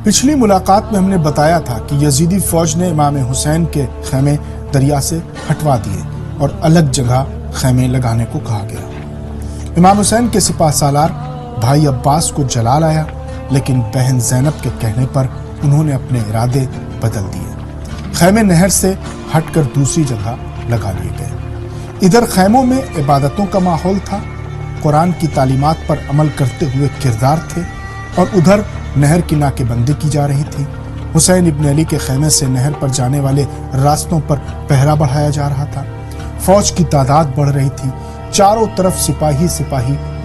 پچھلی ملاقات میں ہم نے بتایا تھا کہ یزیدی فوج نے امام حسین کے خیمے دریا سے ہٹوا دیے اور الگ جگہ خیمے لگانے کو کہا گیا۔ امام حسین کے سپاہ سالار بھائی عباس کو جلا لایا، لیکن بہن زینب کے کہنے پر انہوں نے اپنے ارادے بدل دیے۔ خیمے نہر سے ہٹ کر دوسری جگہ لگا لیے گئے۔ ادھر خیموں میں عبادتوں کا ماحول تھا، قرآن کی تعلیمات پر عمل کرتے ہوئے کردار تھے، اور ادھر نہر کی ناکے بندی کی جا رہی تھی۔ حسین ابن علی کے خیمے سے نہر پر جانے والے راستوں پر پہرا بڑھایا جا رہا تھا۔ فوج کی تعداد بڑھ رہی تھی، چاروں طرف سپاہی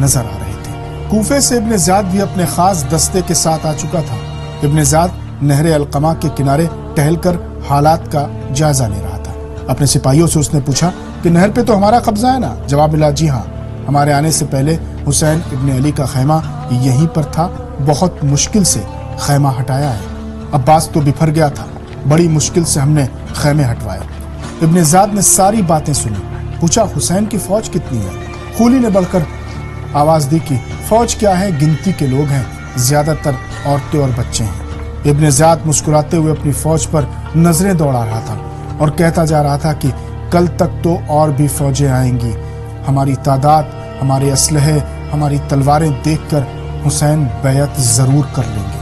نظر آ رہے تھے۔ کوفے سے ابن زیاد بھی اپنے خاص دستے کے ساتھ آ چکا تھا۔ ابن زیاد نہر القمہ کے کنارے ٹہل کر حالات کا جائزہ لے رہا تھا۔ اپنے سپاہیوں سے اس نے پوچھا کہ نہر پہ تو ہمارا قبضہ ہے نا؟ جواب ملا، جی ہاں، ہمارے آنے سے پہلے حسین ابن علی کا خیمہ یہیں پر تھا، بہت مشکل سے خیمہ ہٹایا ہے۔ عباس تو بپھر گیا تھا، بڑی مشکل سے ہم نے خیمے ہٹوائے۔ ابن زیاد نے ساری باتیں سنی، پوچھا حسین کی فوج کتنی ہے؟ خولی نے بڑھ کر آواز دی کہ فوج کیا ہے، گنتی کے لوگ ہیں، زیادہ تر عورتیں اور بچے ہیں۔ ابن زیاد مسکراتے ہوئے اپنی فوج پر نظریں دوڑا رہا تھا اور کہتا جا رہا تھا کہ کل تک تو اور بھی فوجیں آئیں گی، ہماری تعداد، ہمارے اسلحے، ہماری تلواریں دیکھ کر حسین بیعت ضرور کر لیں گے۔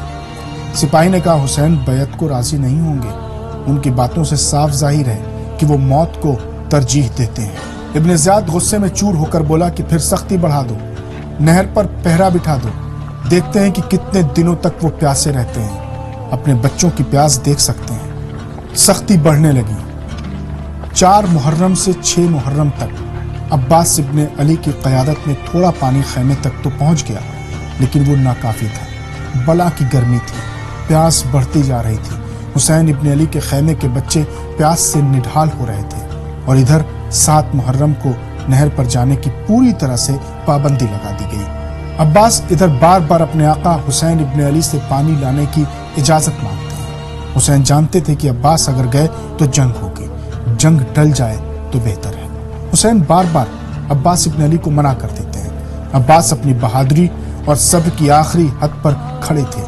سپاہی نے کہا حسین بیعت کو راضی نہیں ہوں گے، ان کی باتوں سے صاف ظاہر ہے کہ وہ موت کو ترجیح دیتے ہیں۔ ابن زیاد غصے میں چور ہو کر بولا کہ پھر سختی بڑھا دو، نہر پر پہرا بٹھا دو، دیکھتے ہیں کہ کتنے دنوں تک وہ پیاسے رہتے ہیں، اپنے بچوں کی پیاس دیکھ سکتے ہیں۔ سختی بڑھنے لگی۔ 4 محرم سے 6 محرم تک عباس ابن علی کی قیادت میں تھوڑا پانی خیمے تک تو پہنچ گیا، لیکن وہ ناکافی تھا۔ بلا کی گرمی تھی، پیاس بڑھتی جا رہی تھی۔ حسین ابن علی کے خیمے کے بچے پیاس سے نڈھال ہو رہے تھے، اور ادھر 7 محرم کو نہر پر جانے کی پوری طرح سے پابندی لگا دی گئی۔ عباس ادھر بار بار اپنے آقا حسین ابن علی سے پانی لانے کی اجازت مانگتے ہیں۔ حسین جانتے تھے کہ عباس اگر گئے تو جنگ ہوگی، جنگ ٹل جائے تو بہتر ہے۔ حسین بار بار عباس ابن علی کو منع کر دیتے ہیں۔ عباس اپنی بہادری اور صبر کی آخری حد پر کھڑے تھے،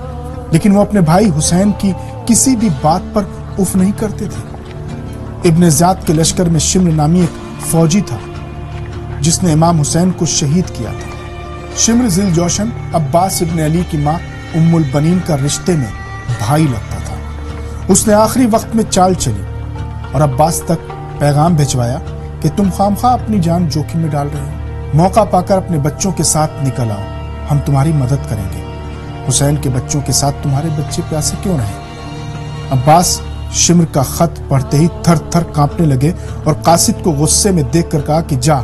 لیکن وہ اپنے بھائی حسین کی کسی بھی بات پر اف نہیں کرتے تھے۔ ابن زیاد کے لشکر میں شمر نامی ایک فوجی تھا جس نے امام حسین کو شہید کیا تھا۔ شمر ذی الجوشن عباس ابن علی کی ماں ام البنین کا رشتے میں بھائی لگتا تھا۔ اس نے آخری وقت میں چال چلی اور عباس تک پیغام بھجوایا کہ تم خامخواہ اپنی جان جوخم میں ڈال رہے ہو، موقع پا کر اپنے بچوں کے ساتھ نکل آؤ، ہم تمہاری مدد کریں گے۔ حسین کے بچوں کے ساتھ تمہارے بچے پیاسے کیوں رہیں؟ عباس شمر کا خط پڑھتے ہی تھر تھر کانپنے لگے اور قاصد کو غصے میں دیکھ کر کہا کہ جا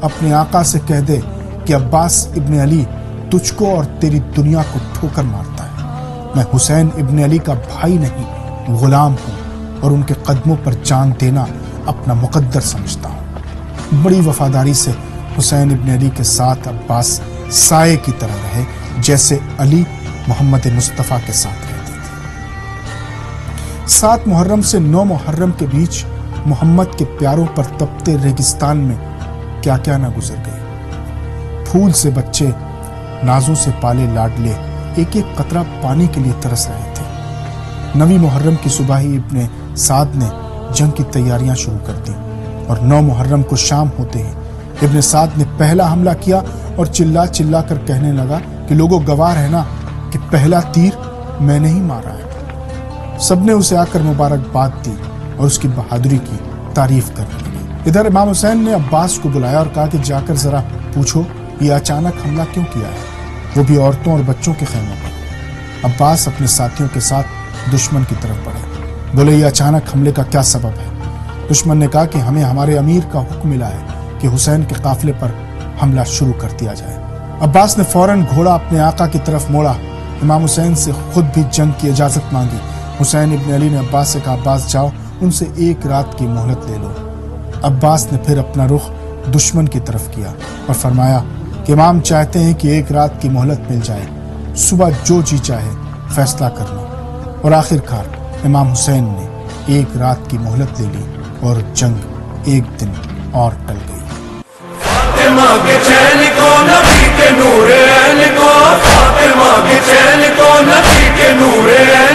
اپنے آقا سے کہہ دے کہ عباس ابن علی تجھ کو اور تیری دنیا کو ٹھوکر مارتا ہے۔ میں حسین ابن علی کا بھائی نہیں، غلام ہوں، اور ان کے قدموں پر جان دینا اپنا مقدر سمجھتا ہوں۔ بڑی وفاداری سے حسین ابن علی کے ساتھ عباس سائے کی طرح رہے، جیسے علی محمد مصطفیٰ کے ساتھ رہتے تھے۔ 7 محرم سے 9 محرم کے بیچ محمد کے پیاروں پر تپتے ریگستان میں کیا کیا نہ گزر گئے۔ پھول سے بچے، نازوں سے پالے لاڈلے ایک ایک قطرہ پانی کے لیے ترس رہے تھے۔ 9 محرم کی صبح ہی ابن سعد نے جنگ کی تیاریاں شروع کر دی، اور 9 محرم کو شام ہوتے ہی ابن سعد نے پہلا حملہ کیا اور چلا چلا کر کہنے لگا کہ لوگوں گواہ رہنا کہ پہلا تیر میں نے ہی مارا ہے۔ سب نے اسے آ کر مبارکباد دی اور اس کی بہادری کی تعریف کرنے لگے۔ ادھر امام حسین نے عباس کو بلایا اور کہا کہ جا کر ذرا پوچھو یہ اچانک حملہ کیوں کیا ہے، وہ بھی عورتوں اور بچوں کے خیموں پر۔ عباس اپنے ساتھیوں کے ساتھ دشمن کی طرف بڑھے، بولے یہ اچانک حملے کا کیا سبب ہے؟ دشمن نے کہا کہ ہمیں ہمارے امیر کا حکم ملا ہے کہ حسین کے قافلے پر حملہ شروع کر دیا جائے۔ عباس نے فوراً گھوڑا اپنے آقا کی طرف موڑا، امام حسین سے خود بھی جنگ کی اجازت مانگی۔ حسین ابن علی نے عباس سے کہا عباس جاؤ، ان سے 1 رات کی مہلت لے لو۔ عباس نے پھر اپنا رخ دشمن کی طرف کیا اور فرمایا کہ امام چاہتے ہیں کہ 1 رات کی مہلت مل جائے، صبح جو جی چاہے فیصلہ کرنا۔ اور آخر کار امام حسین نے 1 رات کی مہلت لے لی اور جنگ 1 دن اور ٹل گئی۔ فاطمہ کے چین کو نبی کے نور عین کو، فاطمہ کے چین کو نبی کے نور عین